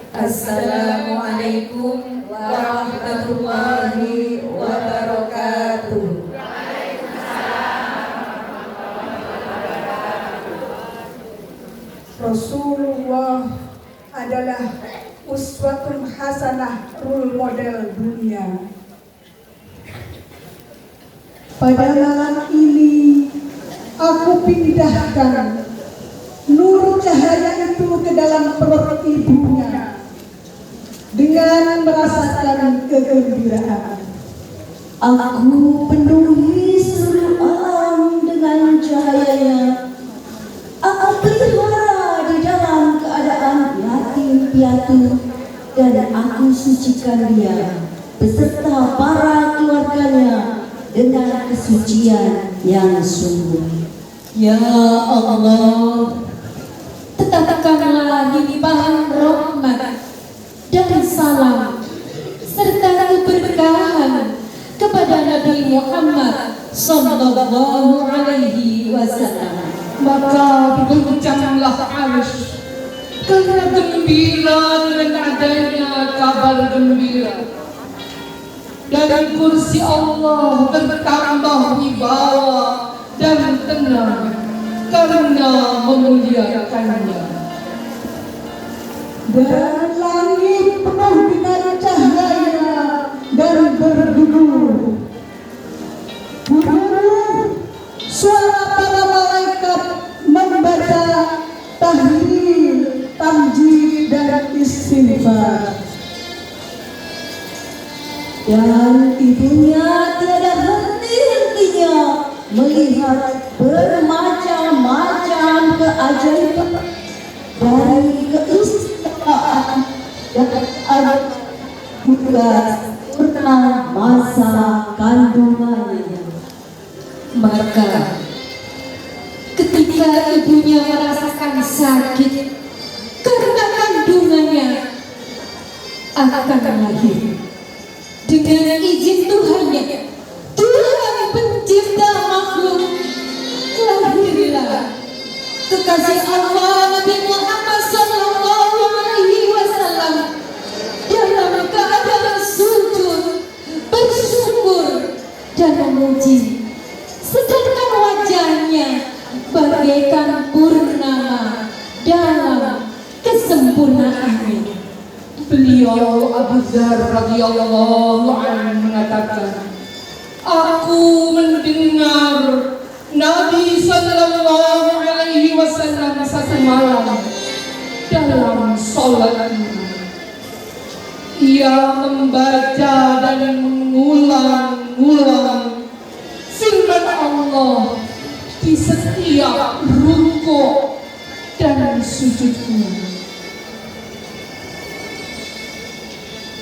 Assalamualaikum warahmatullahi wabarakatuh. Rasulullah adalah uswatun hasanah, role model dunia. Pada malam ini aku pindahkan nur cahaya itu ke dalam perut ibunya dengan merasakan kegembiraan. Aku penuhi seluruh alam dengan cahayanya. Aku pelihara di dalam keadaan yatim piatu, dan aku sucikan dia beserta para keluarganya dengan kesucian yang sungguh. Ya Allah, tetapkanlah limpahan rahmat dan salam serta keberkahan kepada Nabi Muhammad sallallahu alaihi wasallam. Maka berguncanglah arsh karena gembira dengan adanya kabar gembira. Dan kursi Allah bertambah wibawa dan tenang karena memuliakannya. Dan langit penuh dengan cahaya dan berguru. Suara para malaikat membaca tahlil, tamjid dan istighfar. Dan ibunya tiada henti-hentinya melihat bermacam-macam keajaiban dari keistimewaan dan adat juga tentang masa kandungannya. Maka ketika ibunya merasakan sakit karena kandungannya akan lahir, dengan izin Tuhannya, Tuhan pencipta makhluk, lahirlah kekasih Allah Nabi Muhammad sallallahu alaihi wasallam dalam keadaan sujud, bersyukur dan memuji. Sedangkan wajahnya bagaikan purnama dalam kesempurnaannya. Beliau Abu Dzar radhiyallahu anhu mengatakan, aku mendengar Nabi sallallahu alaihi wasallam satu malam dalam salatnya. Ia membaca dan mengulang-ulang firman Allah di setiap rukuk dan sujudnya.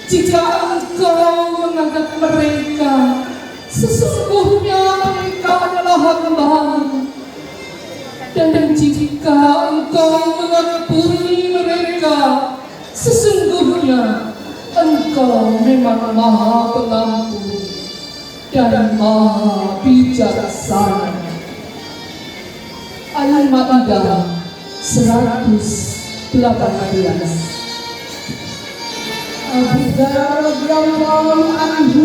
Jika engkau menganggap mereka, sesungguhnya mereka adalah hamba-Mu. Dan jika engkau mengampuni mereka, sesungguhnya engkau memang Maha Pengampun dan Maha Bijaksana. Al-Maidah 118. Abu Dzar radhiyallahu anhu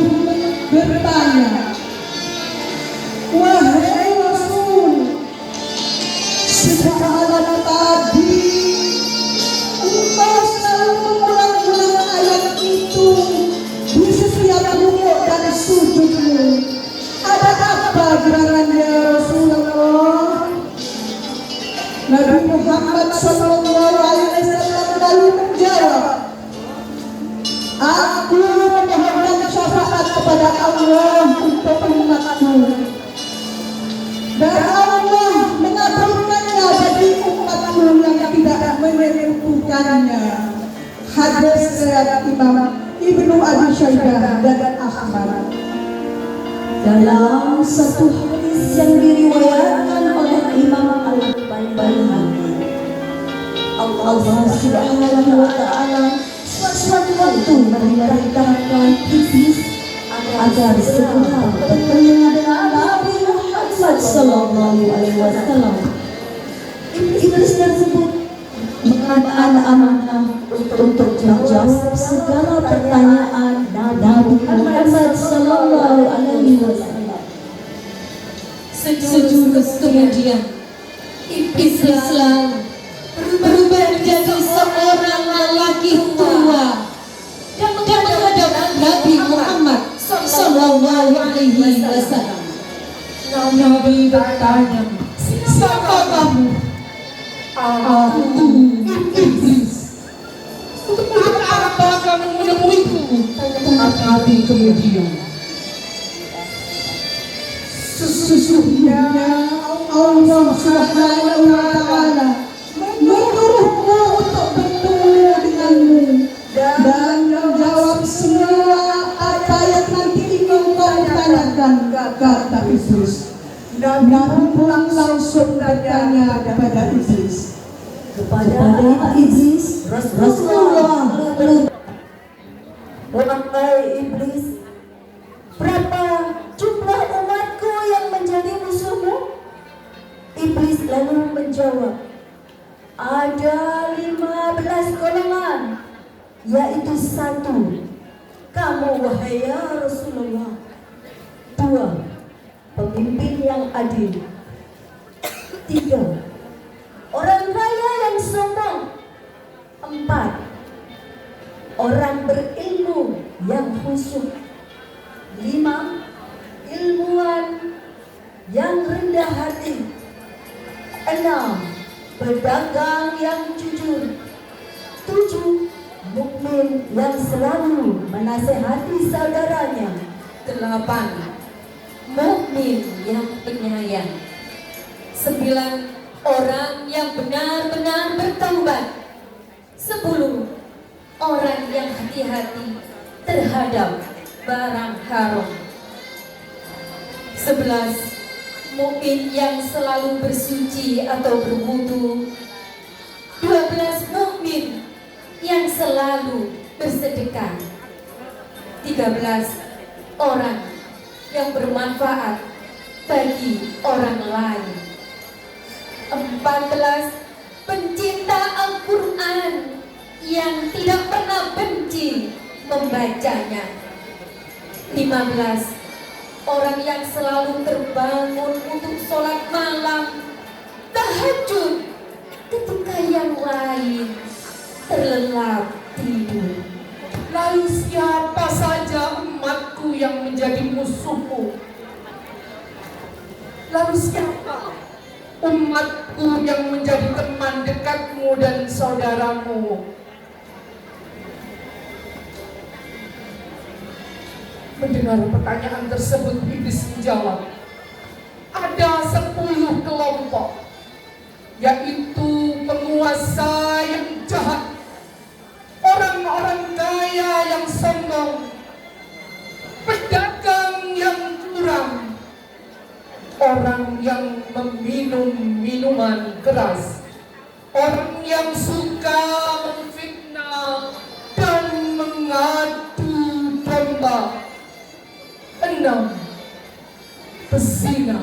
bertanya, wahai Rasul, sejak malam tadi engkau selalu mengulang-ulang ayat itu di setiap rukuk dan sujudmu. Ada apa gerangannya Rasulullah? Nabi Muhammad sallallahu alaihi wasallam lalu menjawab, aku memohonkan syafaat kepada Allah untuk umatku, dan Allah mengabulkannya bagi umatku yang tidak menyebutkannya. Hadis riwayat Imam Ibnu Abi Syaibah dan Ahmad. Dalam satu hadis yang diriwayatkan oleh Imam Al-Baihaqi, Allah Subhanahu wa Ta'ala sewaktu-waktu memerintahkan iblis agar segera bertemu dengan Nabi Muhammad sallallahu alaihi wasallam. Iblis tersebut dengan amanah untuk menjawab segala pertanyaan Nabi Muhammad Sallallahu Alaihi Wasallam. Sejurus kemudian Islam berubah menjadi seorang lelaki tua dan menghadap Nabi Muhammad Sallallahu Alaihi Wasallam. Nabi bertanya, siapa kamu? Aku iblis. Untuk apa kamu menemuiku? Nabi kemudian, Sesungguhnya Allah Subhanahu wa Ta'ala menyuruhku untuk bertemu denganmu dan menjawab semua apa yang nanti ingin kau tanyakan, kata iblis. Nabi pun langsung bertanya kepada iblis. Kepada iblis, Rasulullah wahai iblis, berapa jumlah umatku yang menjadi musuhmu? Iblis lalu menjawab, ada 15 golongan, yaitu 1, kamu wahai ya Rasulullah. 2, pemimpin yang adil. 3, orang kaya yang sombong. 4, orang berilmu yang khusyuk. 5, ilmuwan yang rendah hati. 6, pedagang yang jujur. 7, mukmin yang selalu menasehati saudaranya. 8, mukmin yang penyayang. 9, orang yang benar-benar bertaubat. 10, orang yang hati-hati terhadap barang haram. 11, mukmin yang selalu bersuci atau berwudu. 12, mukmin yang selalu bersedekah. 13, orang yang bermanfaat bagi orang lain. 14, pencinta Al-Quran yang tidak pernah benci membacanya. 15, orang yang selalu terbangun untuk sholat malam, tahajud, ketika yang lain terlelap tidur. lalu siapa saja umatku yang menjadi musuhmu? Lalu siapa umatku yang menjadi teman dekatmu dan saudaramu? Mendengar pertanyaan tersebut, iblis menjawab, ada 10 kelompok, yaitu penguasa yang jahat, orang-orang kaya yang sombong, pedagang yang curang, orang yang meminum minuman keras, orang yang suka memfitnah dan mengadu domba. 6, pezina.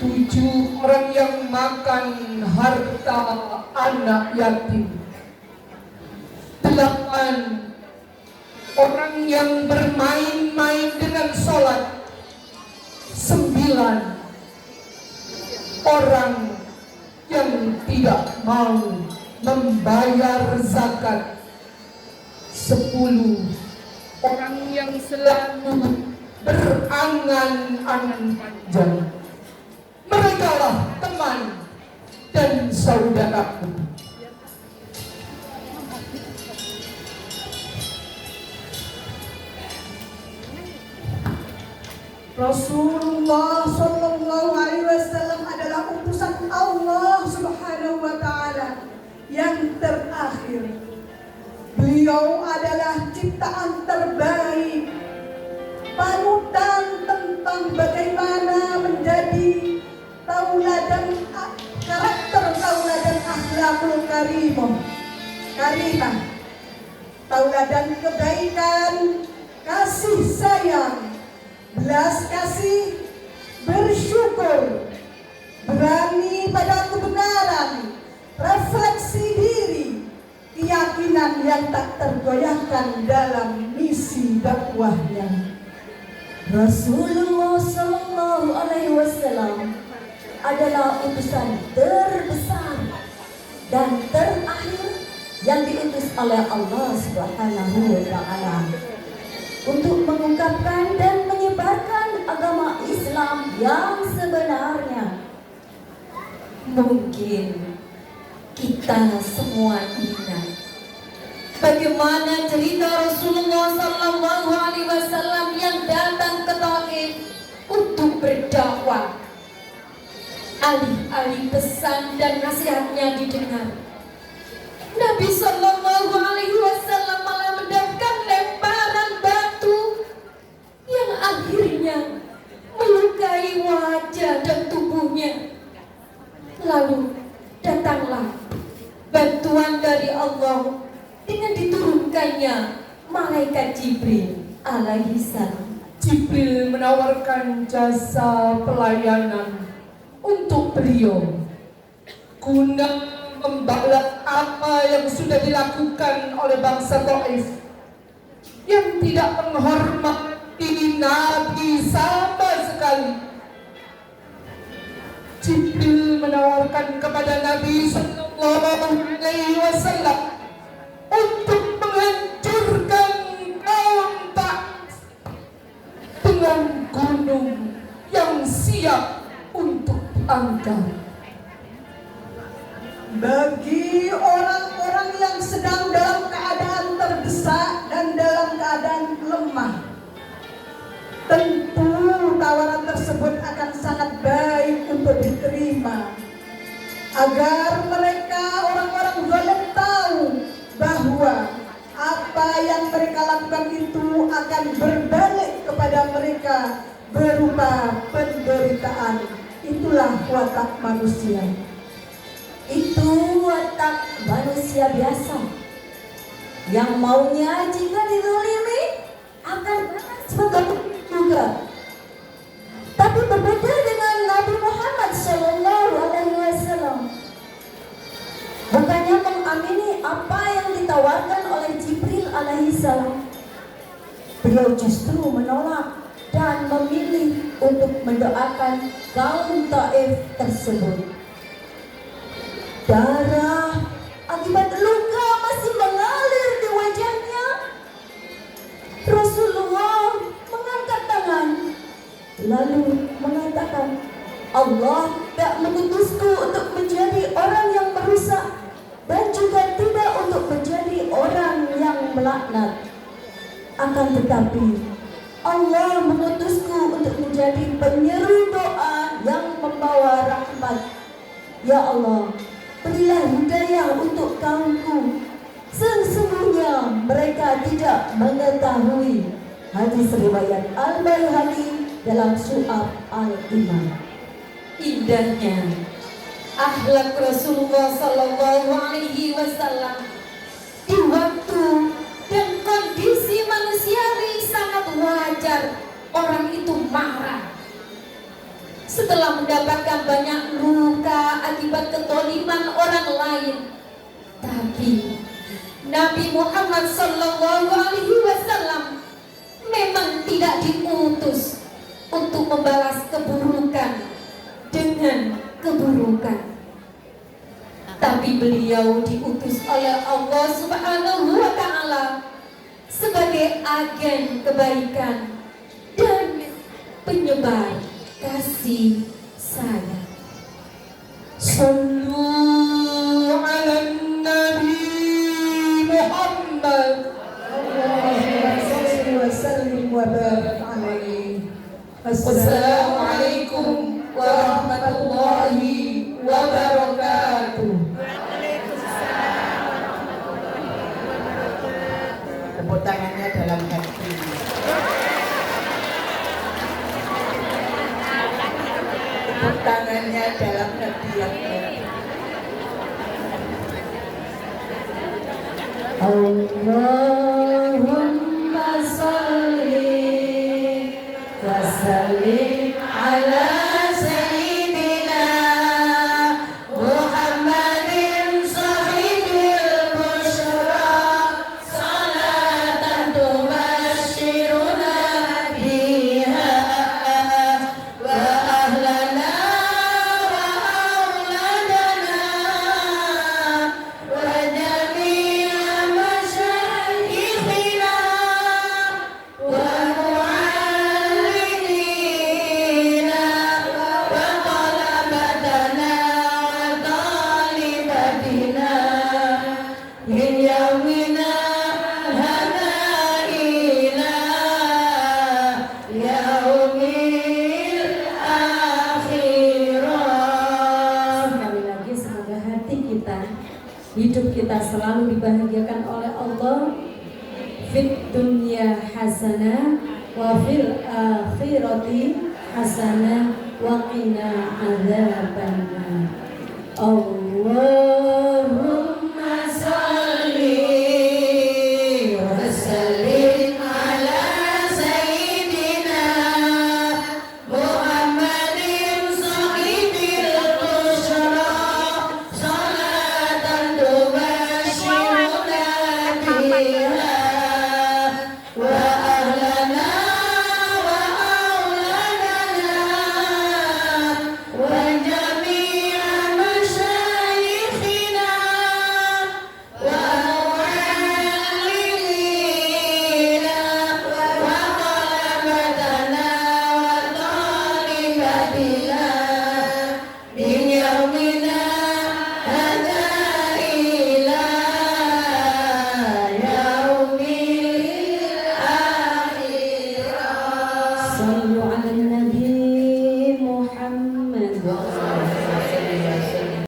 7, orang yang makan harta anak yatim. 8, orang yang bermain-main dengan sholat. 9, orang yang tidak mau membayar zakat. 10, orang yang selalu berangan-angan panjang. Mereka lah teman dan saudaraku. Rasulullah Sallallahu Alaihi Wasallam adalah utusan Allah Subhanahu Wa Taala yang terakhir. Beliau adalah ciptaan terbaik, panutan tentang bagaimana menjadi tauladan karakter tauladan akhlakul karimah, tauladan kebaikan, kasih sayang, belas kasih, bersyukur, berani pada kebenaran, refleksi diri, keyakinan yang tak tergoyahkan dalam misi dakwahnya. Rasulullah Sallallahu Alaihi Wasallam adalah utusan terbesar dan terakhir yang diutus oleh Allah Subhanahu wa Ta'ala untuk mengungkapkan dan menyebarkan agama Islam yang sebenarnya. Mungkin kita semua ingat bagaimana cerita Rasulullah Sallallahu Alaihi Wasallam yang datang ke Taif untuk berdakwah. Alih-alih pesan dan nasihatnya didengar, Nabi Sallallahu Alaihi Wasallam malah mendapatkan lemparan batu yang akhirnya melukai wajah dan tubuhnya. Lalu datanglah bantuan dari Allah dengan diturunkannya malaikat Jibril alaihi salam. Jibril menawarkan jasa pelayanan untuk beliau guna membalas apa yang sudah dilakukan oleh bangsa Taif yang tidak menghormati Nabi sama sekali. Jibril menawarkan kepada Nabi Sallallahu Alaihi Wasallam untuk menghancurkan kaum Taif dengan gunung yang siap untuk diangkat. Bagi orang-orang yang sedang dalam keadaan terdesak dan dalam keadaan lemah, tentu tawaran tersebut akan sangat baik untuk diterima, agar mereka orang-orang zalim tahu bahwa apa yang mereka lakukan itu akan berbalik kepada mereka berupa penderitaan. Itulah watak manusia. Itu watak manusia biasa yang maunya jika dizalimi akan seperti juga. Tapi berbeda dengan Nabi Muhammad Sallallahu Alaihi Wasallam, bukannya mengamini apa yang ditawarkan oleh Jibril alaihi salam, beliau justru menolak dan memilih untuk mendoakan kaum Taif tersebut. Darah akibat luka masih mengalir di wajahnya. Rasulullah mengangkat tangan lalu mengatakan, Allah tak mengutusku untuk menjadi orang yang merusak dan juga tidak untuk menjadi orang yang melaknat. Akan tetapi Allah mengutusku untuk menjadi penyeru doa yang membawa rahmat. Ya Allah, berilah hidayah untuk kaumku. Sesungguhnya mereka tidak mengetahui. Hadis riwayat Al-Baihaqi dalam Syu'ab Al-Iman. Indahnya akhlak Rasulullah Sallallahu Alaihi Wasallam di waktu dan kondisi manusiawi sangat wajar orang itu marah setelah mendapatkan banyak luka akibat kezaliman orang lain. Tapi Nabi Muhammad Sallallahu Alaihi Wasallam memang tidak diutus untuk membalas keburukan dengan keburukan, tapi beliau diutus oleh Allah Subhanahu wa Ta'ala sebagai agen kebaikan dan penyebar kasih sayang. Sallu ala Nabi Muhammad. Allahumma shalli wa sallim wa barik alaihi. Assalamualaikum warahmatullahi wabarakatuh. Tepuk tangannya dalam hati. Tepuk tangannya dalam hati yang baik. Allahumma sholli wa sallim ala sayyidina Muhammadin min yaumina hada ila yaumil akhirah. Sekali lagi semoga hati kita, hidup kita selalu dibahagiakan oleh Allah. Fit dunya hasanah wa fil akhirati hasanah wa qina adzabannar. Allah